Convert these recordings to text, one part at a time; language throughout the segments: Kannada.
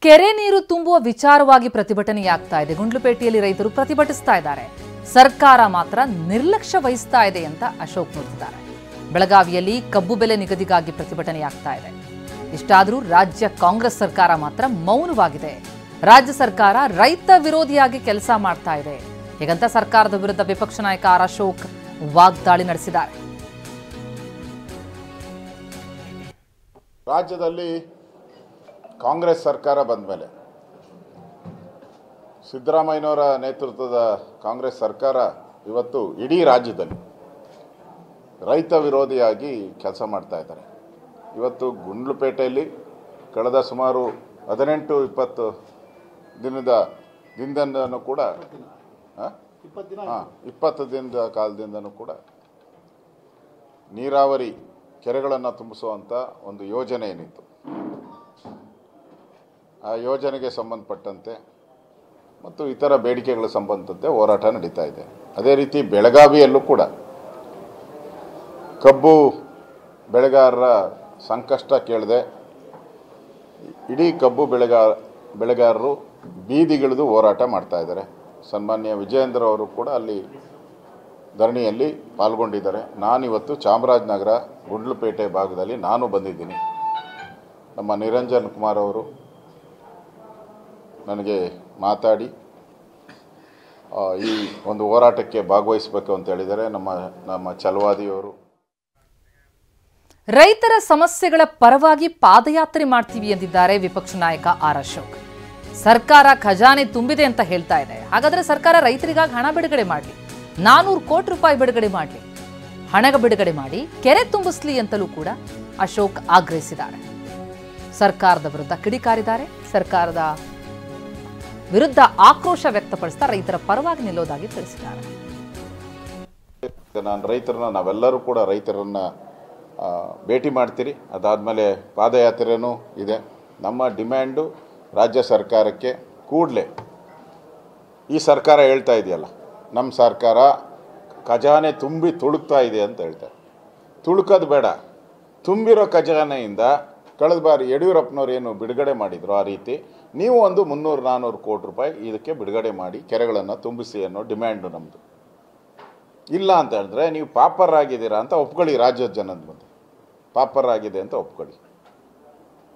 ಕೆರೆ ನೀರು ತುಂಬುವ ವಿಚಾರವಾಗಿ ಪ್ರತಿಭಟನೆಯಾಗ್ತಾ ಇದೆ. ಗುಂಡ್ಲುಪೇಟೆಯಲ್ಲಿ ರೈತರು ಪ್ರತಿಭಟಿಸ್ತಾ ಇದ್ದಾರೆ. ಸರ್ಕಾರ ಮಾತ್ರ ನಿರ್ಲಕ್ಷ್ಯ ವಹಿಸ್ತಾ ಇದೆ ಅಂತ ಅಶೋಕ್ ನುಡಿದಿದ್ದಾರೆ. ಬೆಳಗಾವಿಯಲ್ಲಿ ಕಬ್ಬು ಬೆಲೆ ನಿಗದಿಗಾಗಿ ಪ್ರತಿಭಟನೆಯಾಗ್ತಾ ಇದೆ. ಇಷ್ಟಾದರೂ ರಾಜ್ಯ ಕಾಂಗ್ರೆಸ್ ಸರ್ಕಾರ ಮಾತ್ರ ಮೌನವಾಗಿದೆ. ರಾಜ್ಯ ಸರ್ಕಾರ ರೈತ ವಿರೋಧಿಯಾಗಿ ಕೆಲಸ ಮಾಡ್ತಾ ಇದೆ. ಹೀಗಂತ ಸರ್ಕಾರದ ವಿರುದ್ಧ ವಿಪಕ್ಷ ನಾಯಕ ಆರ್ ಅಶೋಕ್ ವಾಗ್ದಾಳಿ ನಡೆಸಿದ್ದಾರೆ. ರಾಜ್ಯದಲ್ಲಿ ಕಾಂಗ್ರೆಸ್ ಸರ್ಕಾರ ಬಂದ ಮೇಲೆ ಸಿದ್ದರಾಮಯ್ಯನವರ ನೇತೃತ್ವದ ಕಾಂಗ್ರೆಸ್ ಸರ್ಕಾರ ಇವತ್ತು ಇಡೀ ರಾಜ್ಯದಲ್ಲಿ ರೈತ ವಿರೋಧಿಯಾಗಿ ಕೆಲಸ ಮಾಡ್ತಾ ಇದ್ದಾರೆ. ಇವತ್ತು ಗುಂಡ್ಲುಪೇಟೆಯಲ್ಲಿ ಕಳೆದ ಸುಮಾರು 18-20 ದಿನದಿಂದನೂ ಕೂಡ 20 ದಿನದ ಕಾಲದಿಂದನೂ ಕೂಡ ನೀರಾವರಿ ಕೆರೆಗಳನ್ನು ತುಂಬಿಸುವಂಥ ಒಂದು ಯೋಜನೆ ಏನಿತ್ತು, ಆ ಯೋಜನೆಗೆ ಸಂಬಂಧಪಟ್ಟಂತೆ ಮತ್ತು ಇತರ ಬೇಡಿಕೆಗಳ ಸಂಬಂಧದಂತೆ ಹೋರಾಟ ನಡೀತಾ ಇದೆ. ಅದೇ ರೀತಿ ಬೆಳಗಾವಿಯಲ್ಲೂ ಕೂಡ ಕಬ್ಬು ಬೆಳೆಗಾರರ ಸಂಕಷ್ಟ ಕೇಳದೆ ಇಡೀ ಕಬ್ಬು ಬೆಳೆಗಾರರು ಬೀದಿಗಿಳಿದು ಹೋರಾಟ ಮಾಡ್ತಾ ಇದ್ದಾರೆ. ಸನ್ಮಾನ್ಯ ವಿಜಯೇಂದ್ರ ಅವರು ಕೂಡ ಅಲ್ಲಿ ಧರಣಿಯಲ್ಲಿ ಪಾಲ್ಗೊಂಡಿದ್ದಾರೆ. ನಾನಿವತ್ತು ಚಾಮರಾಜನಗರ ಗುಂಡ್ಲುಪೇಟೆ ಭಾಗದಲ್ಲಿ ನಾನು ಬಂದಿದ್ದೀನಿ. ನಮ್ಮ ನಿರಂಜನ್ ಕುಮಾರ್ ಅವರು ನನಗೆ ಮಾತಾಡಿ ಈ ಒಂದು ಹೋರಾಟಕ್ಕೆ ಭಾಗವಹಿಸಬೇಕು ಅಂತ ಹೇಳಿದ್ದಾರೆ. ನಮ್ಮ ಛಲವಾದಿಯವರು ರೈತರ ಸಮಸ್ಯೆಗಳ ಪರವಾಗಿ ಪಾದಯಾತ್ರೆ ಮಾಡ್ತೀವಿ ಎಂದಿದ್ದಾರೆ ವಿಪಕ್ಷ ನಾಯಕ ಆರ್ ಅಶೋಕ್. ಸರ್ಕಾರ ಖಜಾನೆ ತುಂಬಿದೆ ಅಂತ ಹೇಳ್ತಾ ಇದೆ. ಹಾಗಾದ್ರೆ ಸರ್ಕಾರ ರೈತರಿಗಾಗಿ ಹಣ ಬಿಡುಗಡೆ ಮಾಡಲಿ, 400 ಕೋಟಿ ರೂಪಾಯಿ ಬಿಡುಗಡೆ ಮಾಡಲಿ, ಹಣ ಬಿಡುಗಡೆ ಮಾಡಿ ಕೆರೆ ತುಂಬಿಸ್ಲಿ ಅಂತಲೂ ಕೂಡ ಅಶೋಕ್ ಆಗ್ರಹಿಸಿದ್ದಾರೆ. ಸರ್ಕಾರದ ವಿರುದ್ಧ ಕಿಡಿಕಾರಿದ್ದಾರೆ. ಸರ್ಕಾರದ ವಿರುದ್ಧ ಆಕ್ರೋಶ ವ್ಯಕ್ತಪಡಿಸ್ತಾ ರೈತರ ಪರವಾಗಿ ನಿಲ್ಲೋದಾಗಿ ತಿಳಿಸಿದ್ದಾರೆ. ನಾವೆಲ್ಲರೂ ಕೂಡ ರೈತರನ್ನ ಭೇಟಿ ಮಾಡ್ತೀರಿ. ಅದಾದಮೇಲೆ ಪಾದಯಾತ್ರೆನೂ ಇದೆ. ನಮ್ಮ ಡಿಮ್ಯಾಂಡು ರಾಜ್ಯ ಸರ್ಕಾರಕ್ಕೆ ಕೂಡಲೇ ಈ ಸರ್ಕಾರ ಹೇಳ್ತಾ ಇದೆಯಲ್ಲ, ನಮ್ಮ ಸರ್ಕಾರ ಖಜಾನೆ ತುಂಬಿ ತುಳುಕ್ತಾ ಇದೆ ಅಂತ ಹೇಳ್ತಾರೆ. ತುಳುಕೋದು ಬೇಡ, ತುಂಬಿರೋ ಖಜಾನೆಯಿಂದ ಕಳೆದ ಬಾರಿ ಯಡಿಯೂರಪ್ಪನವ್ರು ಏನು ಬಿಡುಗಡೆ ಮಾಡಿದ್ರು ಆ ರೀತಿ ನೀವು ಒಂದು 300-400 ಕೋಟಿ ರೂಪಾಯಿ ಇದಕ್ಕೆ ಬಿಡುಗಡೆ ಮಾಡಿ ಕೆರೆಗಳನ್ನು ತುಂಬಿಸಿ ಅನ್ನೋ ಡಿಮ್ಯಾಂಡು ನಮ್ಮದು. ಇಲ್ಲ ಅಂತ ಹೇಳಿದ್ರೆ ನೀವು ಪಾಪರ್ ಆಗಿದ್ದೀರಾ ಅಂತ ಒಪ್ಕೊಳ್ಳಿ. ರಾಜ್ಯದ ಜನದ ಮುಂದೆ ಪಾಪರ್ ಆಗಿದೆ ಅಂತ ಒಪ್ಕೊಳ್ಳಿ.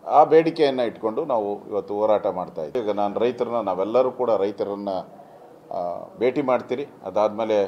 ಆ ಬೇಡಿಕೆಯನ್ನು ಇಟ್ಕೊಂಡು ನಾವು ಇವತ್ತು ಹೋರಾಟ ಮಾಡ್ತಾ ಇದ್ದೀವಿ. ಈಗ ನಾವೆಲ್ಲರೂ ಕೂಡ ರೈತರನ್ನ ಭೇಟಿ ಮಾಡ್ತೀರಿ. ಅದಾದಮೇಲೆ